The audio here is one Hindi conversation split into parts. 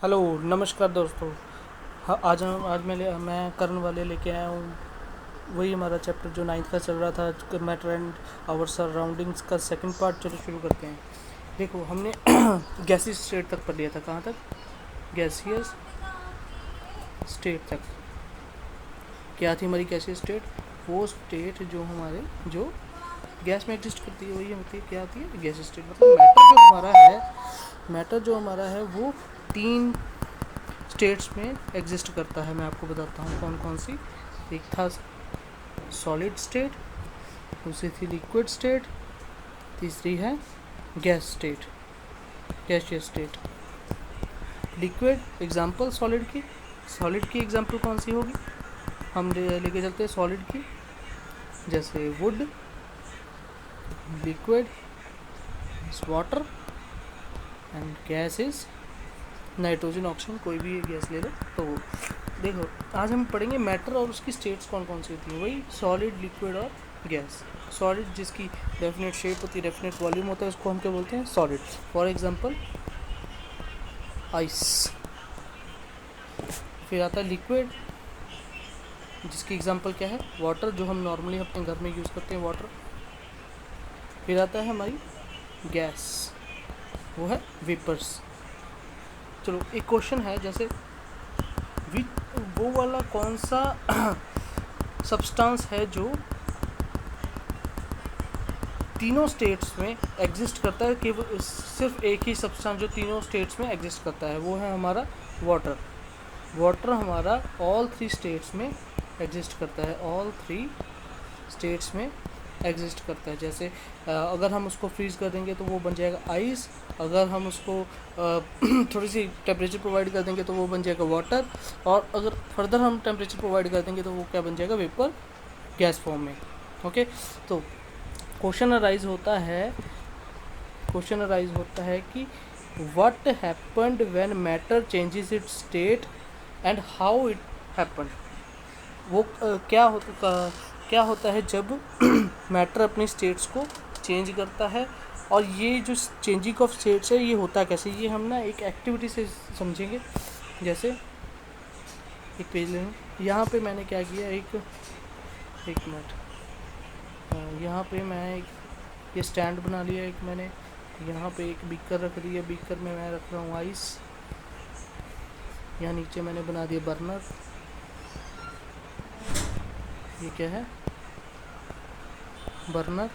हेलो नमस्कार दोस्तों। हाँ, आज मैं करण वाले लेके आया हूँ। वही हमारा चैप्टर जो नाइन्थ का चल रहा था, मैटर एंड आवर सराउंडिंग्स का सेकंड पार्ट। चलो शुरू करते हैं। देखो हमने गैसियस स्टेट तक पढ़ लिया था। कहाँ तक? गैसियस स्टेट तक। क्या थी हमारी गैसियस स्टेट? वो स्टेट जो हमारे जो गैस में एग्जिस्ट करती है, वही होती है। क्या होती है? Gaseous state. मतलब मैटर जो हमारा है वो तीन स्टेट्स में एग्जिस्ट करता है। मैं आपको बताता हूँ कौन कौन सी। एक था सॉलिड स्टेट, दूसरी थी लिक्विड स्टेट, तीसरी है gas state, gaseous state. Liquid example solid की एग्जांपल कौन सी होगी? हम लेके चलते हैं सॉलिड की, जैसे would, liquid is water and gas is nitrogen, oxygen, कोई भी गैस ले लो। तो देखो आज हम पढ़ेंगे मैटर और उसकी स्टेट्स कौन कौन सी होती हैं। वही सॉलिड, लिक्विड और गैस। सॉलिड जिसकी डेफिनेट शेप होती है, डेफिनेट वॉल्यूम होता है, उसको हम क्या बोलते हैं? सॉलिड। For example ice. फिर आता है लिक्विड, जिसकी एग्जांपल क्या है? वाटर, जो हम नॉर्मली अपने घर में यूज़ करते हैं, वाटर। फिर आता है हमारी गैस, वो है वेपर्स। चलो एक क्वेश्चन है, जैसे वो वाला कौन सा सब्सटेंस है जो तीनों स्टेट्स में एग्जिस्ट करता है? कि सिर्फ एक ही सब्सटेंस जो तीनों स्टेट्स में एग्जिस्ट करता है, वो है हमारा वाटर। वाटर हमारा ऑल थ्री स्टेट्स में एग्जिस्ट करता है, ऑल थ्री स्टेट्स में एग्जिस्ट करता है। जैसे अगर हम उसको फ्रीज कर देंगे तो वो बन जाएगा आइस। अगर हम उसको थोड़ी सी टेम्परेचर प्रोवाइड कर देंगे तो वो बन जाएगा वाटर। और अगर फर्दर हम टेम्परेचर प्रोवाइड कर देंगे तो वो क्या बन जाएगा? वेपर, गैस फॉर्म में। ओके, तो क्वेश्चन अराइज होता है कि what happened when matter changes it's state and how it happened. वो क्या होता है जब मैटर अपनी स्टेट्स को चेंज करता है, और ये जो चेंजिंग ऑफ स्टेट्स है ये होता कैसे? ये हम ना एक एक्टिविटी से समझेंगे। जैसे एक पेज लेंगे, यहाँ पे मैंने क्या किया, एक मिनट, यहाँ पे मैं ये स्टैंड बना लिया एक मैंने। यहाँ पे एक बीकर रख दिया, बीकर में मैं रख रहा हूँ आइस। यहाँ नीचे मैंने बना दिया बर्नर। ये क्या है? बर्नर।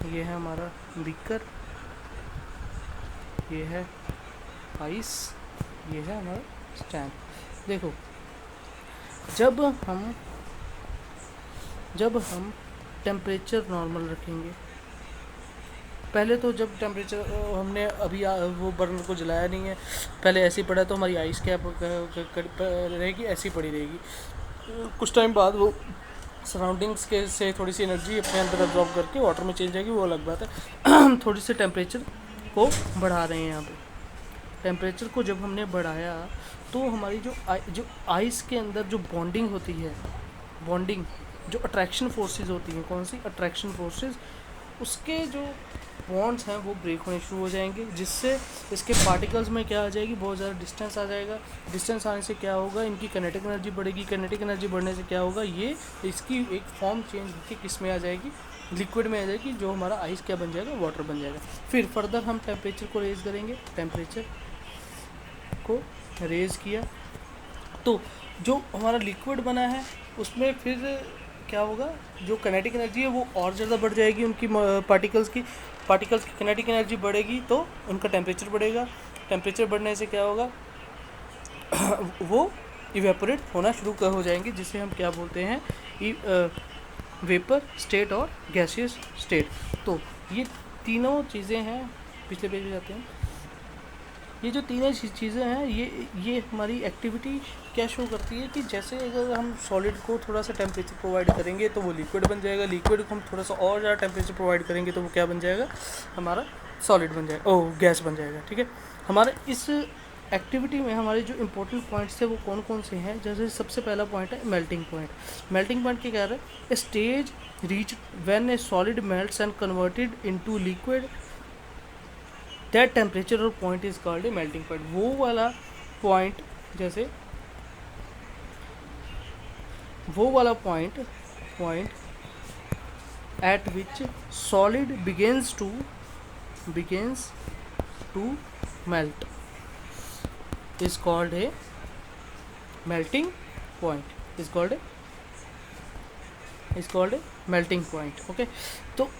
ये है हमारा बीकर, ये है आइस, ये है हमारा स्टैंड। देखो जब हम टेम्परेचर नॉर्मल रखेंगे, पहले तो जब टेम्परेचर हमने अभी वो बर्नर को जलाया नहीं है, पहले ऐसे ही पड़ा, तो हमारी आइस क्या रहेगी? ऐसी पड़ी रहेगी। कुछ टाइम बाद वो सराउंडिंग्स के से थोड़ी सी एनर्जी अपने अंदर एब्जॉर्ब करके वाटर में चेंज जाएगी, वो अलग बात है। थोड़ी सी टेम्परेचर को बढ़ा रहे हैं यहाँ पे। टेम्परेचर को जब हमने बढ़ाया तो हमारी जो आइस के अंदर जो बॉन्डिंग होती है, बॉन्डिंग जो अट्रैक्शन फोर्सेस होती हैं, कौन सी? अट्रैक्शन फोर्सेस, उसके जो बॉन्ड्स हैं वो ब्रेक होने शुरू हो जाएंगे, जिससे इसके पार्टिकल्स में क्या आ जाएगी? बहुत ज़्यादा डिस्टेंस आ जाएगा। डिस्टेंस आने से क्या होगा? इनकी काइनेटिक एनर्जी बढ़ेगी। काइनेटिक एनर्जी बढ़ने से क्या होगा? ये इसकी एक फॉर्म चेंज होकर किस में आ जाएगी? लिक्विड में आ जाएगी, जो हमारा आइस क्या बन जाएगा? वाटर बन जाएगा। फिर फर्दर हम टेम्परेचर को रेज़ करेंगे, टेम्परेचर को रेज़ किया तो जो हमारा लिक्विड बना है उसमें फिर क्या होगा? जो काइनेटिक एनर्जी है वो और ज़्यादा बढ़ जाएगी। उनकी पार्टिकल्स की काइनेटिक एनर्जी बढ़ेगी तो उनका टेम्परेचर बढ़ेगा। टेम्परेचर बढ़ने से क्या होगा? वो इवेपोरेट होना शुरू हो जाएंगे, जिसे हम क्या बोलते हैं? वेपर स्टेट और गैसियस स्टेट। तो ये तीनों चीज़ें हैं। पिछले पेज पे जाते हैं। ये जो तीनों चीज़ें हैं, ये हमारी एक्टिविटी क्या शो करती है कि जैसे अगर हम सॉलिड को थोड़ा सा टेम्परेचर प्रोवाइड करेंगे तो वो लिक्विड बन जाएगा। लिक्विड को हम थोड़ा सा और ज़्यादा टेम्परेचर प्रोवाइड करेंगे तो वो क्या बन जाएगा? हमारा सॉलिड बन जाएगा, गैस बन जाएगा। ठीक है, हमारे इस एक्टिविटी में हमारे जो इंपॉर्टेंट पॉइंट्स थे वो कौन कौन से हैं? जैसे सबसे पहला पॉइंट है मेल्टिंग पॉइंट। मेल्टिंग पॉइंट क्या कह रहा है? Stage reach when a solid melts and converted into liquid that temperature और point is called a melting point. वो वाला पॉइंट, जैसे वो वाला point at which solid begins to melt is called a melting point, is called a melting point। Okay, तो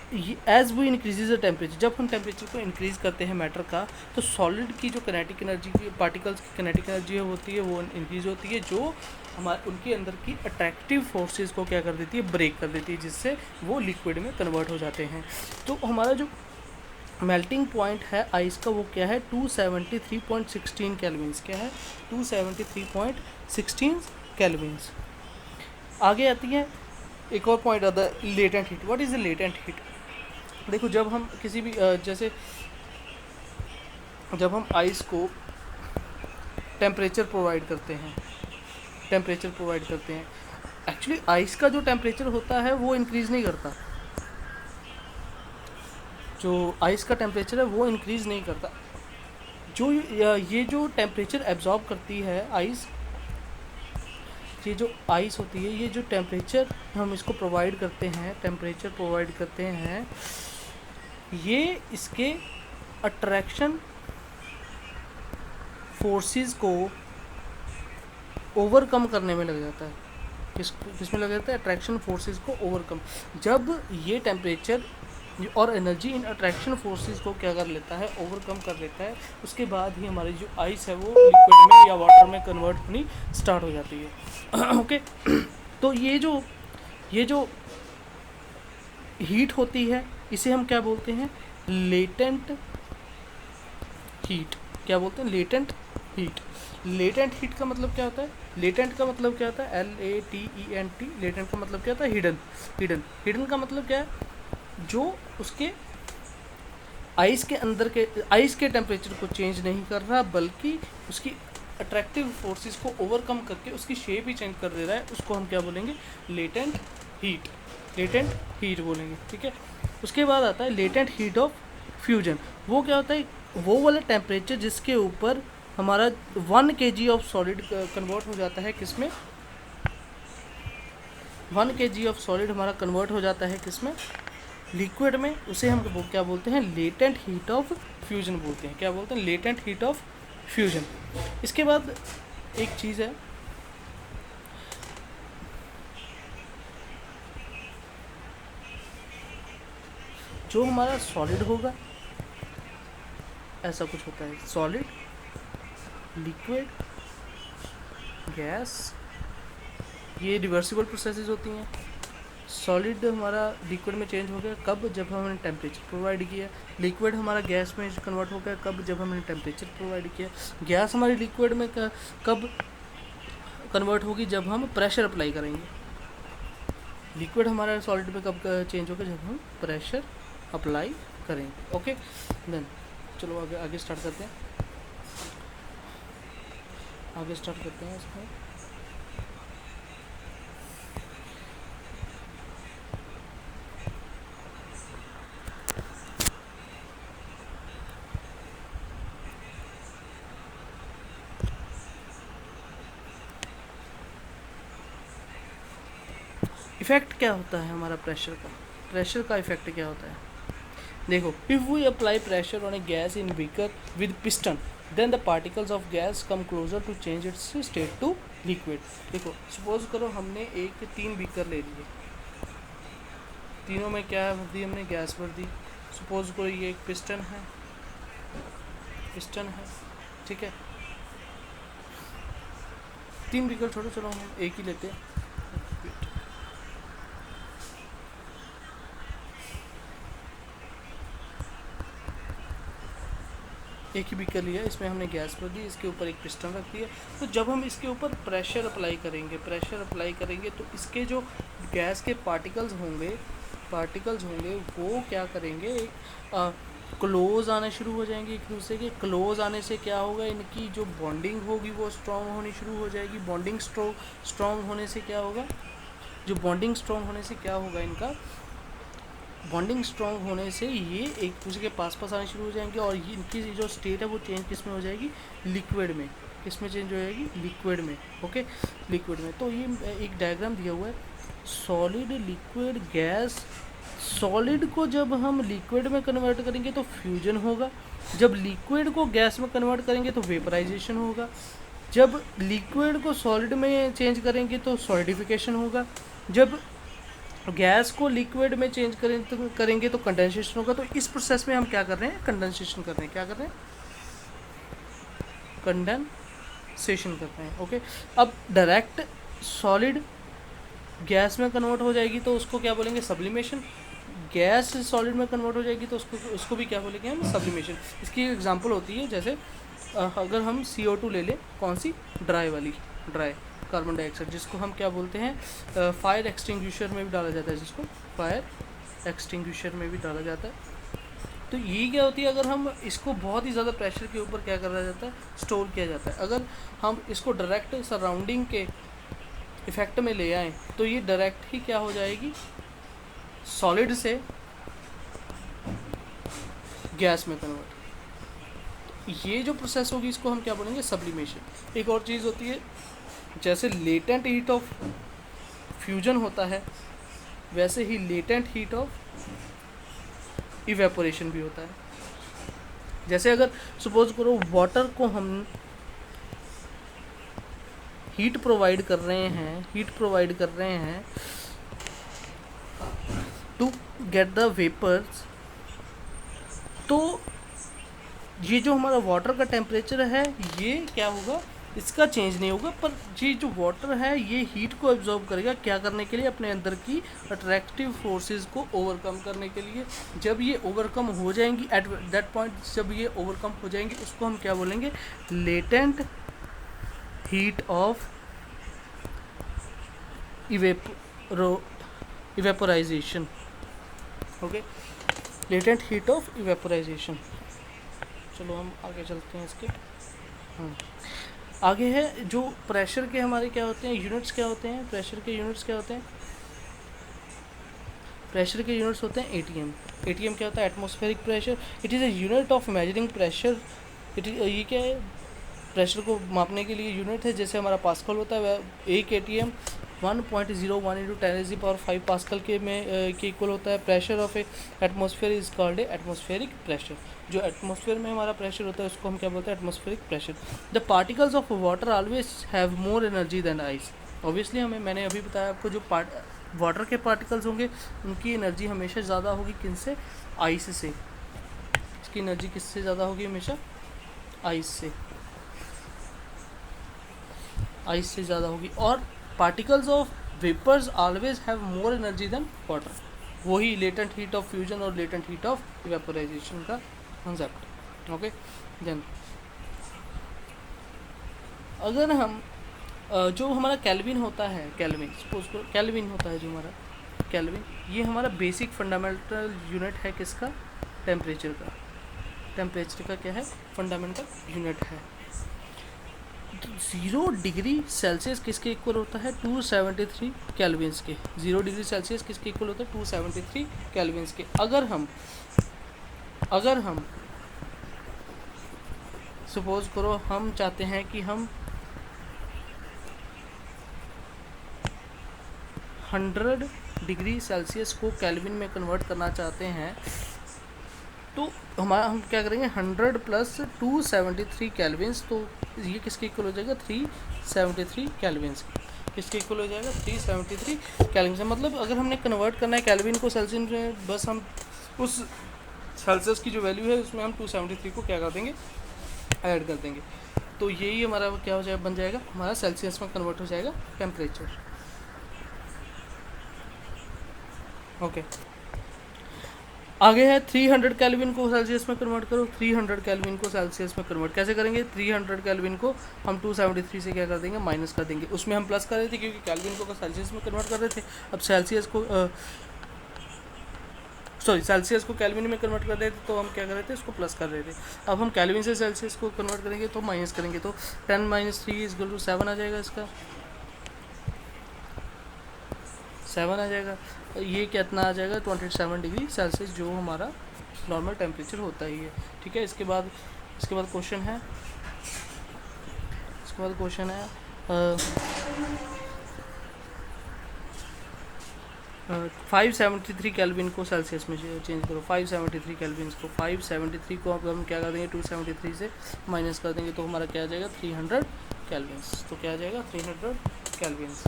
as we increases the temperature, जब हम टेम्परेचर को इंक्रीज करते हैं मैटर का, तो सॉलिड की जो किनेटिक एनर्जी की, पार्टिकल्स की किनेटिक एनर्जी होती है वो इंक्रीज होती है, जो हमारे उनके अंदर की अट्रैक्टिव फोर्सेस को क्या कर देती है, ब्रेक कर देती है, जिससे वो लिक्विड में कन्वर्ट हो जाते हैं। तो हमारा जो मेल्टिंग पॉइंट है आइस का वो क्या है, 273.16 केल्विन्स। क्या है, 273.16 केल्विन्स। आगे आती है एक और पॉइंट आता है latent heat. What is the latent heat? देखो, जब हम किसी भी जैसे जब हम आइस को टेम्परेचर प्रोवाइड करते हैं, एक्चुअली आइस का जो टेम्परेचर होता है वो इंक्रीज़ नहीं करता, जो आइस का टेम्परेचर है वो इंक्रीज़ नहीं करता। जो ये जो टेम्परेचर एब्जॉर्ब करती है आइस, ये जो आइस होती है, ये जो टेम्परेचर हम इसको प्रोवाइड करते हैं, ये इसके अट्रैक्शन फोर्सेस को ओवरकम करने में लग जाता है। किसमें लग जाता है? अट्रैक्शन फोर्सेस को ओवरकम। जब ये टेम्परेचर और एनर्जी इन अट्रैक्शन फोर्सेस को क्या कर लेता है, ओवरकम कर लेता है, उसके बाद ही हमारी जो आइस है वो लिक्विड में या वाटर में कन्वर्ट होनी स्टार्ट हो जाती है। ओके, तो ये जो हीट होती है इसे हम क्या बोलते हैं, लेटेंट हीट। क्या बोलते हैं? Latent heat. लेटेंट हीट का मतलब क्या होता है? लेटेंट का मतलब क्या होता है? LATENT। लेटेंट का मतलब क्या होता है? हिडन का मतलब क्या है? जो उसके आइस के अंदर के आइस के टेम्परेचर को चेंज नहीं कर रहा, बल्कि उसकी अट्रैक्टिव फोर्सेस को ओवरकम करके उसकी शेप ही चेंज कर दे रहा है, उसको हम क्या बोलेंगे? लेटेंट हीट बोलेंगे। ठीक है। उसके बाद आता है लेटेंट हीट ऑफ फ्यूजन। वो क्या होता है? वो वाला टेम्परेचर जिसके ऊपर हमारा 1 kg ऑफ सॉलिड कन्वर्ट हो जाता है किसमें? 1 kg ऑफ सॉलिड हमारा कन्वर्ट हो जाता है किसमें? लिक्विड में। उसे हम क्या बोलते हैं? लेटेंट हीट ऑफ फ्यूजन बोलते हैं। क्या बोलते हैं? Latent heat of fusion. इसके बाद एक चीज़ है, जो हमारा सॉलिड होगा, ऐसा कुछ होता है, सॉलिड, लिक्विड, गैस, ये रिवर्सिबल प्रोसेसेस होती हैं। सॉलिड हमारा लिक्विड में चेंज हो गया कब? जब हमने टेम्परेचर प्रोवाइड किया। लिक्विड हमारा गैस में कन्वर्ट हो गया कब? जब हमने टेम्परेचर प्रोवाइड किया। गैस हमारी लिक्विड में कब कन्वर्ट होगी? जब हम प्रेशर अप्लाई करेंगे। लिक्विड हमारा सॉलिड में कब चेंज होगा? जब हम प्रेशर अप्लाई करेंगे। ओके, देन चलो आगे स्टार्ट करते हैं। इसमें इफ़ेक्ट क्या होता है हमारा प्रेशर का इफेक्ट क्या होता है? देखो, if we apply pressure on a gas in beaker with piston, then the particles of gas come closer to change its state to liquid. देखो, सपोज करो हमने 3 बीकर ले लिए, तीनों में क्या भर दी हमने? गैस भर दी। सपोज करो ये एक पिस्टन है, ठीक है। 3 बीकर छोड़ो, चलो हम एक ही लेते हैं। एक ही बीकर लिया, इसमें हमने गैस भर दी, इसके ऊपर एक पिस्टन रख दिया। तो जब हम इसके ऊपर प्रेशर अप्लाई करेंगे तो इसके जो गैस के पार्टिकल्स होंगे वो क्या करेंगे? क्लोज आने शुरू हो जाएंगे एक दूसरे के। क्लोज आने से क्या होगा? इनकी जो बॉन्डिंग होगी वो स्ट्रॉन्ग होनी शुरू हो जाएगी। बॉन्डिंग स्ट्रॉन्ग होने से क्या होगा? इनका बॉन्डिंग स्ट्रॉन्ग होने से ये एक दूसरे के पास पास आने शुरू हो जाएंगे और ये इनकी जो स्टेट है वो चेंज किस में हो जाएगी, लिक्विड में। किस में चेंज हो जाएगी, लिक्विड में। ओके, लिक्विड में। तो ये एक डायग्राम दिया हुआ है, सॉलिड, लिक्विड, गैस। सॉलिड को जब हम लिक्विड में कन्वर्ट करेंगे तो फ्यूजन होगा, जब लिक्विड को गैस में कन्वर्ट करेंगे तो वेपराइजेशन होगा, जब लिक्विड को सॉलिड में चेंज करेंगे तो सॉलिडिफिकेशन होगा, जब गैस को लिक्विड में चेंज करेंगे तो कंडेंसेशन होगा। तो इस प्रोसेस में हम क्या कर रहे हैं, कंडेंसेशन कर रहे हैं। क्या कर रहे हैं, कंडेंसेशन कर रहे हैं। ओके, अब डायरेक्ट सॉलिड गैस में कन्वर्ट हो जाएगी तो उसको क्या बोलेंगे, सब्लिमेशन। गैस सॉलिड में कन्वर्ट हो जाएगी तो उसको भी क्या बोलेंगे हम, सब्लिमेशन। इसकी एग्जांपल होती है जैसे अगर हम CO2 ले लें, कौन सी, ड्राई वाली, ड्राई कार्बन डाइऑक्साइड, जिसको हम क्या बोलते हैं, फायर एक्सटिंग्विशर में भी डाला जाता है, जिसको फायर एक्सटिंग्विशर में भी डाला जाता है। तो ये क्या होती है, अगर हम इसको बहुत ही ज़्यादा प्रेशर के ऊपर क्या करा जाता है, स्टोर किया जाता है। अगर हम इसको डायरेक्ट सराउंडिंग के इफेक्ट में ले आएँ तो ये डायरेक्ट ही क्या हो जाएगी, सॉलिड से गैस में कन्वर्ट। ये जो प्रोसेस होगी इसको हम क्या बोलेंगे, सब्लिमेशन। एक और चीज़ होती है, जैसे लेटेंट हीट ऑफ फ्यूजन होता है वैसे ही लेटेंट हीट ऑफ इवेपोरेशन भी होता है। जैसे अगर सपोज करो वाटर को हम हीट प्रोवाइड कर रहे हैं टू गेट द वेपर्स, तो ये जो हमारा वाटर का टेम्परेचर है ये क्या होगा, इसका चेंज नहीं होगा, पर ये जो वाटर है ये हीट को एब्जॉर्ब करेगा। क्या करने के लिए, अपने अंदर की अट्रैक्टिव फोर्सेस को ओवरकम करने के लिए। जब ये ओवरकम हो जाएंगी, एट दैट पॉइंट जब ये ओवरकम हो जाएंगी, उसको हम क्या बोलेंगे, latent heat of evaporation. Okay, latent heat of evaporation. चलो हम आगे चलते हैं इसके। आगे है जो प्रेशर के हमारे क्या होते हैं, यूनिट्स क्या होते हैं, प्रेशर के यूनिट्स क्या होते हैं, प्रेशर के यूनिट्स होते हैं ATM। ATM क्या होता है, atmospheric pressure. It is a unit of measuring pressure. ये क्या है, प्रेशर को मापने के लिए यूनिट है। जैसे हमारा पास्कल होता है, वह एक ATM 1.01 × 10⁵ पास्कल के इक्वल होता है। Pressure of A atmosphere is called A atmospheric pressure. जो एटमॉस्फेयर में हमारा प्रेशर होता है उसको हम क्या बोलते हैं, atmospheric pressure. The particles of water always have more energy than ice. Obviously मैंने अभी बताया आपको, जो वाटर के पार्टिकल्स होंगे उनकी एनर्जी हमेशा ज़्यादा होगी किनसे, आइस से। इसकी एनर्जी किससे ज़्यादा होगी, हमेशा आइस से, आइस से ज़्यादा होगी। और particles of vapours always have more energy than water. वही लेटेंट हीट ऑफ फ्यूजन और लेटेंट हीट ऑफ इवेपोराइजेशन का कंसेप्ट। ओके, देन अगर हम जो हमारा केल्विन होता है, केल्विन सपोज करो, केल्विन होता है जो हमारा केल्विन, ये हमारा बेसिक फंडामेंटल यूनिट है किसका, टेम्परेचर का। टेम्परेचर का क्या है, फंडामेंटल यूनिट है। 0 डिग्री सेल्सियस किसके इक्वल होता है, 273 केल्विन्स के। 0 डिग्री सेल्सियस किसके इक्वल होता है, 273 केल्विन्स के। अगर हम सपोज करो हम चाहते हैं कि हम 100 डिग्री सेल्सियस को केल्विन में कन्वर्ट करना चाहते हैं, तो हम क्या करेंगे, 100 + 273 केल्विन्स, तो ये किसके इक्वल हो जाएगा, 373 केल्विन्स। किसके इक्वल हो जाएगा, 373 केल्विन। मतलब अगर हमने कन्वर्ट करना है केल्विन को सेल्सियस में, बस हम उस सेल्सियस की जो वैल्यू है उसमें हम 273 को क्या कर देंगे, ऐड कर देंगे। तो यही हमारा क्या हो जाएगा, बन जाएगा हमारा सेल्सियस में कन्वर्ट हो जाएगा टेम्परेचर। ओके, आगे है 300 केल्विन को सेल्सियस में कन्वर्ट करो। 300 केल्विन को सेल्सियस में कन्वर्ट कैसे करेंगे, 300 केल्विन को हम 273 से क्या कर देंगे, माइनस कर देंगे। उसमें हम प्लस कर रहे थे क्योंकि केल्विन को सेल्सियस में कन्वर्ट कर रहे थे। अब सेल्सियस को केल्विन में कन्वर्ट कर रहे थे तो हम क्या कर रहे थे, इसको प्लस कर रहे थे। अब हम केल्विन से सेल्सियस को कन्वर्ट करेंगे तो माइनस करेंगे, तो 10 - 3 = 7 आ जाएगा इसका। 7 आ जाएगा। ये कितना आ जाएगा 27 डिग्री सेल्सियस, जो हमारा नॉर्मल टेम्परेचर होता ही है। ठीक है, इसके बाद क्वेश्चन है, 573 केल्विन को सेल्सियस में चेंज करो। 573 केल्विन को, 573 को अब हम क्या कर देंगे 273 से माइनस कर देंगे, तो हमारा क्या आ जाएगा 300 केल्विन्स। तो क्या आ जाएगा 300 केल्विन्स।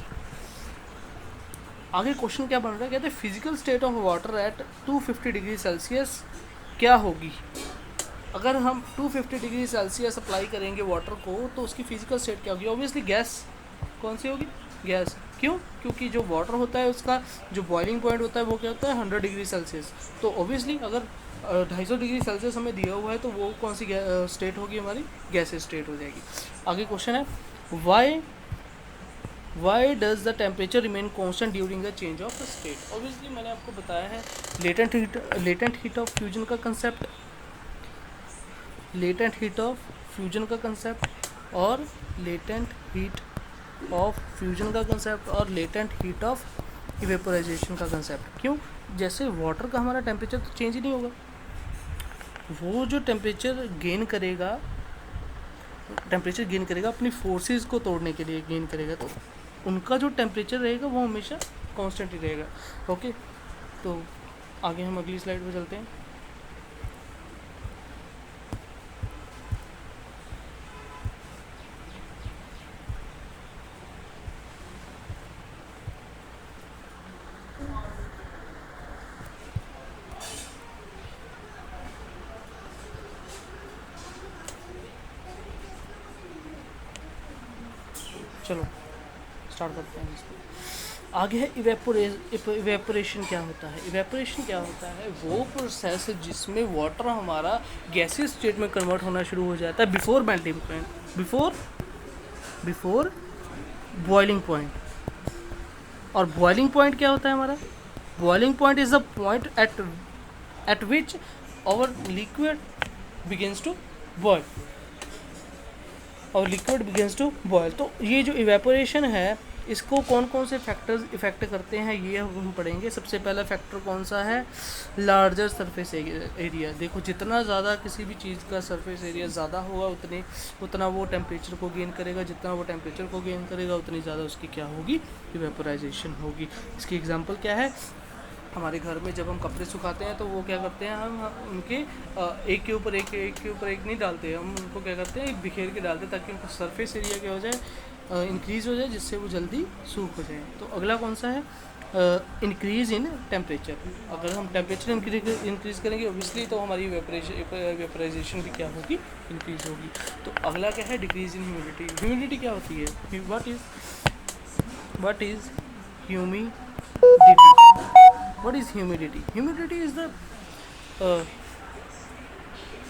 आगे क्वेश्चन क्या बन रहा है, कहते हैं physical state of water at 250 degree Celsius क्या होगी। अगर हम 250 डिग्री सेल्सियस अप्लाई करेंगे वाटर को, तो उसकी फिजिकल स्टेट क्या होगी। ऑब्वियसली गैस, कौन सी होगी, गैस। क्यों, क्योंकि जो वाटर होता है उसका जो बॉइलिंग पॉइंट होता है वो क्या होता है 100 डिग्री सेल्सियस। तो ऑब्वियसली अगर 250 डिग्री सेल्सियस हमें दिया हुआ है, तो वो कौन सी स्टेट होगी, हमारी गैस स्टेट हो जाएगी। आगे क्वेश्चन है, why does the temperature remain constant during the change of state. Obviously मैंने आपको बताया है लेटेंट हीट ऑफ फ्यूजन का concept, latent heat of fusion का कंसेप्ट और लेटेंट हीट ऑफ फ्यूजन का कंसेप्ट और लेटेंट हीट ऑफ इवेपोराइजेशन का कंसेप्ट। क्यों, जैसे वाटर का हमारा टेम्परेचर तो चेंज ही नहीं होगा, वो जो टेम्परेचर गेन करेगा अपनी फोर्सेस को तोड़ने के लिए गेन करेगा, तो उनका जो टेम्परेचर रहेगा वो हमेशा कांस्टेंट ही रहेगा। ओके, तो आगे हम अगली स्लाइड पे चलते हैं। चलो स्टार्ट करते हैं इसको। आगे है इवेपोरेशन क्या होता है। इवेपोरेशन क्या होता है, वो प्रोसेस जिसमें वाटर हमारा गैसियस स्टेट में कन्वर्ट होना शुरू हो जाता है before melting point, before boiling point. और बॉइलिंग पॉइंट क्या होता है हमारा, boiling point is the point at which our liquid begins to boil, और लिक्विड बिगिंस टू बॉयल। तो ये जो इवेपोरेशन है, इसको कौन कौन से फैक्टर्स इफेक्ट करते हैं ये हम पढ़ेंगे। सबसे पहला फैक्टर कौन सा है, लार्जर सरफेस एरिया। देखो, जितना ज़्यादा किसी भी चीज़ का सरफेस एरिया ज़्यादा होगा, उतना वो टेम्परेचर को गेन करेगा, जितना वो टेम्परेचर को गेन करेगा उतनी ज़्यादा उसकी क्या होगी, इवेपोराइजेशन होगी। इसकी एग्जांपल क्या है, हमारे घर में जब हम कपड़े सुखाते हैं तो वो क्या करते हैं, हम उनके एक के ऊपर एक नहीं डालते, हम उनको क्या करते हैं बिखेर के डालते हैं, ताकि उनका सरफेस एरिया क्या हो जाए, इंक्रीज़ हो जाए, जिससे वो जल्दी सूख हो जाए। तो अगला कौन सा है, इंक्रीज़ इन टेम्परेचर। अगर हम टेम्परेचर इंक्रीज़ करेंगे ऑब्वियसली, तो हमारी वेपराइजेशन भी क्या होगी, इंक्रीज़ होगी। तो अगला क्या है, डिक्रीज़ इन ह्यूमिडिटी। ह्यूमिडिटी क्या होती है, what is humidity. What is humidity? Humidity is the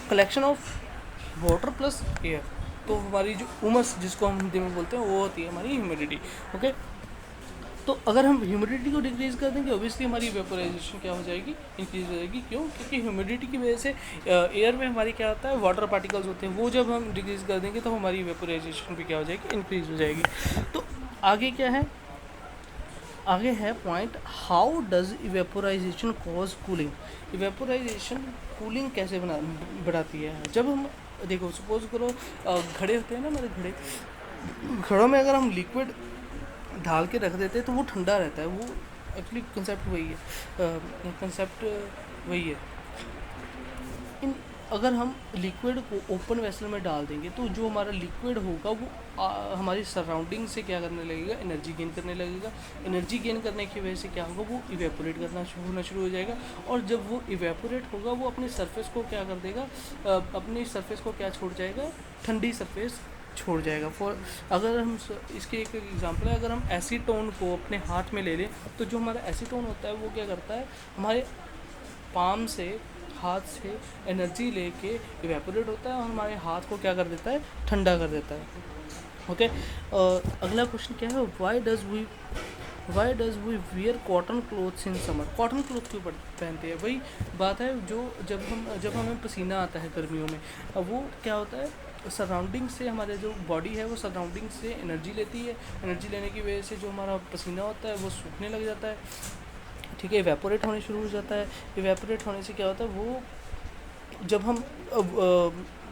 collection of water plus air. तो हमारी जो उमस जिसको हम हिंदी में बोलते हैं वो होती है हमारी ह्यूमिडिटी। ओके, तो अगर हम ह्यूमिडिटी को डिक्रीज़ कर देंगे ऑब्वियसली हमारी वेपोराइजेशन क्या हो जाएगी, इंक्रीज़ हो जाएगी। क्यों, क्योंकि ह्यूमिडिटी की वजह से एयर में हमारी क्या होता है, वाटर पार्टिकल्स होते हैं, वो जब हम डिक्रीज़ कर देंगे तो हमारी वेपोराइजेशन भी क्या हो जाएगी, इंक्रीज़ हो जाएगी। तो आगे क्या है, आगे है point, how does evaporation cause cooling. Evaporation cooling कैसे बढ़ाती है। जब हम देखो, सपोज करो घड़े होते हैं ना हमारे घड़ों में अगर हम लिक्विड डाल के रख देते हैं तो वो ठंडा रहता है। वो एक्चुअली कंसेप्ट वही है। अगर हम लिक्विड को ओपन वेसल में डाल देंगे तो जो हमारा लिक्विड होगा वो हमारी सराउंडिंग से क्या करने लगेगा, एनर्जी गेन करने लगेगा। एनर्जी गेन करने की वजह से क्या होगा, वो इवेपोरेट होना शुरू हो जाएगा। और जब वो इवेपोरेट होगा वो अपनी सरफेस को क्या कर देगा, अपनी सरफेस को क्या छोड़ जाएगा, ठंडी सरफेस छोड़ जाएगा। अगर हम इसके एक एग्जांपल है, अगर हम एसीटोन को अपने हाथ में ले लें तो जो हमारा एसीटोन होता है वो क्या करता है, हमारे पाम से, हाथ से एनर्जी लेके इवेपोरेट होता है और हमारे हाथ को क्या कर देता है, ठंडा कर देता है। ओके, अगला क्वेश्चन क्या है, why does we wear cotton clothes in summer. Cotton cloth क्यों पहनते हैं, वही बात है जो जब हमें पसीना आता है गर्मियों में, अब वो क्या होता है सराउंडिंग से हमारे जो बॉडी है वो सराउंडिंग से एनर्जी लेती है। एनर्जी लेने की वजह से जो हमारा पसीना होता है वो सूखने लग जाता है, ठीक है, इवेपोरेट होने शुरू हो जाता है। इवेपोरेट होने से क्या होता है, वो जब हम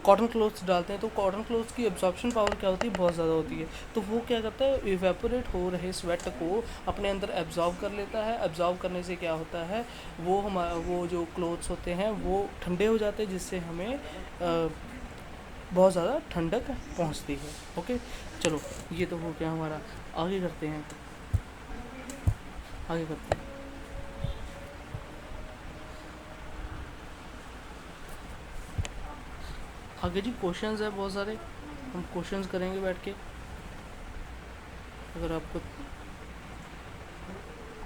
कॉटन क्लोथ्स डालते हैं तो कॉटन क्लोथ्स की एब्जॉर्प्शन पावर क्या होती है, बहुत ज़्यादा होती है। तो वो क्या करता है, इवेपोरेट हो रहे स्वेट को अपने अंदर एब्जॉर्ब कर लेता है। एब्जॉर्ब करने से क्या होता है, वो जो क्लोथ्स होते हैं वो ठंडे हो जाते हैं, जिससे हमें बहुत ज़्यादा ठंडक पहुंचती है। ओके, चलो ये तो हो गया हमारा। आगे करते हैं, आगे करते हैं। आगे जी क्वेश्चंस है बहुत सारे, हम क्वेश्चंस करेंगे बैठ के। अगर आपको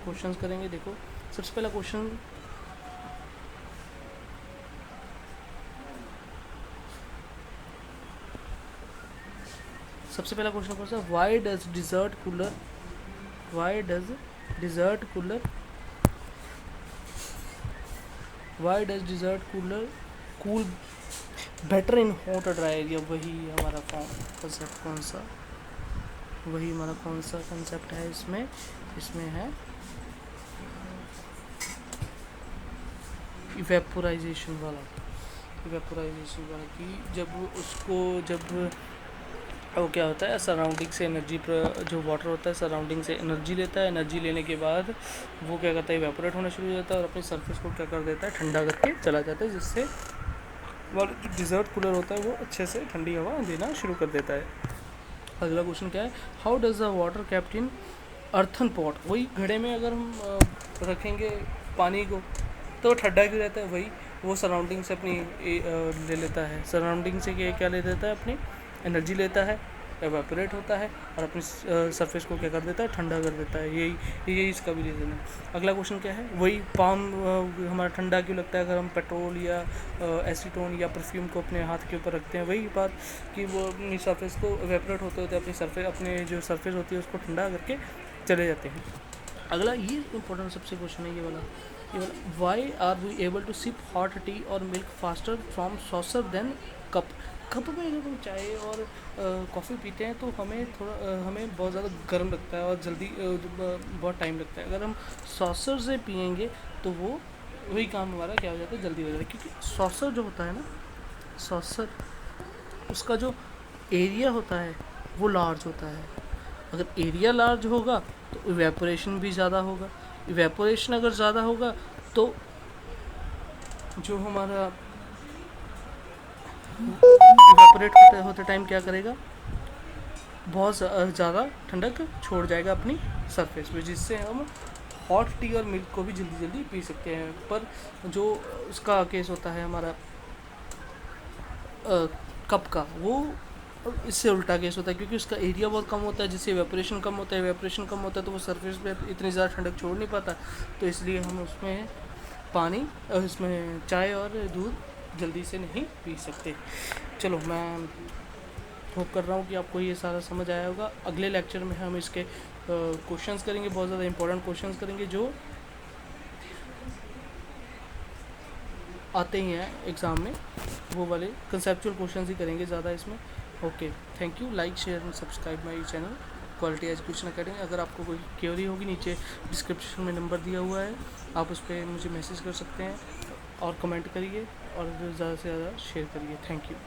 क्वेश्चंस करेंगे, देखो सबसे पहला क्वेश्चन, कौन सा, why does desert cooler cool better in hot dry area. वही हमारा कॉन्सेप्ट कंसेप्ट है इसमें है इवेपोराइजेशन वाला कि जब वो क्या होता है, सराउंडिंग से एनर्जी, जो वाटर होता है सराउंडिंग से एनर्जी लेता है। एनर्जी लेने के बाद वो क्या करता है, इवेपोरेट होना शुरू हो जाता है और अपनी सरफेस को क्या कर देता है, ठंडा करके चला जाता है, जिससे वो डिज़र्ट कूलर होता है वो अच्छे से ठंडी हवा देना शुरू कर देता है। अगला क्वेश्चन क्या है, how does the water kept in earthen pot. वही घड़े में अगर हम रखेंगे पानी को तो ठंडा क्यों रहता है, वही वो सराउंडिंग से अपनी ले लेता है, सराउंडिंग से क्या ले लेता है, अपनी एनर्जी लेता है, एवेपोरेट होता है और अपनी सरफेस को क्या कर देता है, ठंडा कर देता है। यही इसका भी रीज़न है। अगला क्वेश्चन क्या है, वही पाम हमारा ठंडा क्यों लगता है अगर हम पेट्रोल या एसीटोन या परफ्यूम को अपने हाथ के ऊपर रखते हैं। वही बात कि वो अपनी सरफेस को एवेपोरेट होते होते अपने जो सरफेस होती है उसको ठंडा करके चले जाते हैं। अगला ये इंपॉर्टेंट सबसे क्वेश्चन है ये वाला, why are we able to sip hot tea और milk faster from saucer than cup. Cup में जब हम चाय और कॉफ़ी पीते हैं तो हमें बहुत ज़्यादा गर्म लगता है और जल्दी बहुत टाइम लगता है। अगर हम सॉसर से पियेंगे तो वही काम हमारा क्या हो जाता है, जल्दी हो जाता है। क्योंकि सॉसर जो होता है ना, सॉसर उसका जो एरिया होता है वो लार्ज होता है। अगर एरिया लार्ज होगा तो इवेपोरेशन भी ज़्यादा होगा। इवेपोरेशन अगर ज़्यादा होगा तो जो हमारा इवेपोरेट होते टाइम क्या करेगा, बहुत ज़्यादा ठंडक छोड़ जाएगा अपनी सरफेस पे, जिससे हम हॉट टी और मिल्क को भी जल्दी जल्दी पी सकते हैं। पर जो उसका केस होता है हमारा कप का, वो इससे उल्टा केस होता है, क्योंकि उसका एरिया बहुत कम होता है, जिससे इवेपोरेशन कम होता है तो वो सरफेस पे इतनी ज़्यादा ठंडक छोड़ नहीं पाता। तो इसलिए हम उसमें इसमें चाय और दूध जल्दी से नहीं पी सकते। चलो, मैं होप कर रहा हूँ कि आपको ये सारा समझ आया होगा। अगले लेक्चर में हम इसके क्वेश्चंस करेंगे, बहुत ज़्यादा इंपॉर्टेंट क्वेश्चंस करेंगे जो आते ही हैं एग्ज़ाम में, वो वाले कंसेप्चुअल क्वेश्चंस ही करेंगे ज़्यादा इसमें। Okay, thank you. Like share and subscribe my channel quality education academy. अगर आपको कोई क्वेरी होगी, नीचे डिस्क्रिप्शन में नंबर दिया हुआ है, आप उस पर मुझे मैसेज कर सकते हैं और कमेंट करिए और ज़्यादा से ज़्यादा शेयर करिए। Thank you.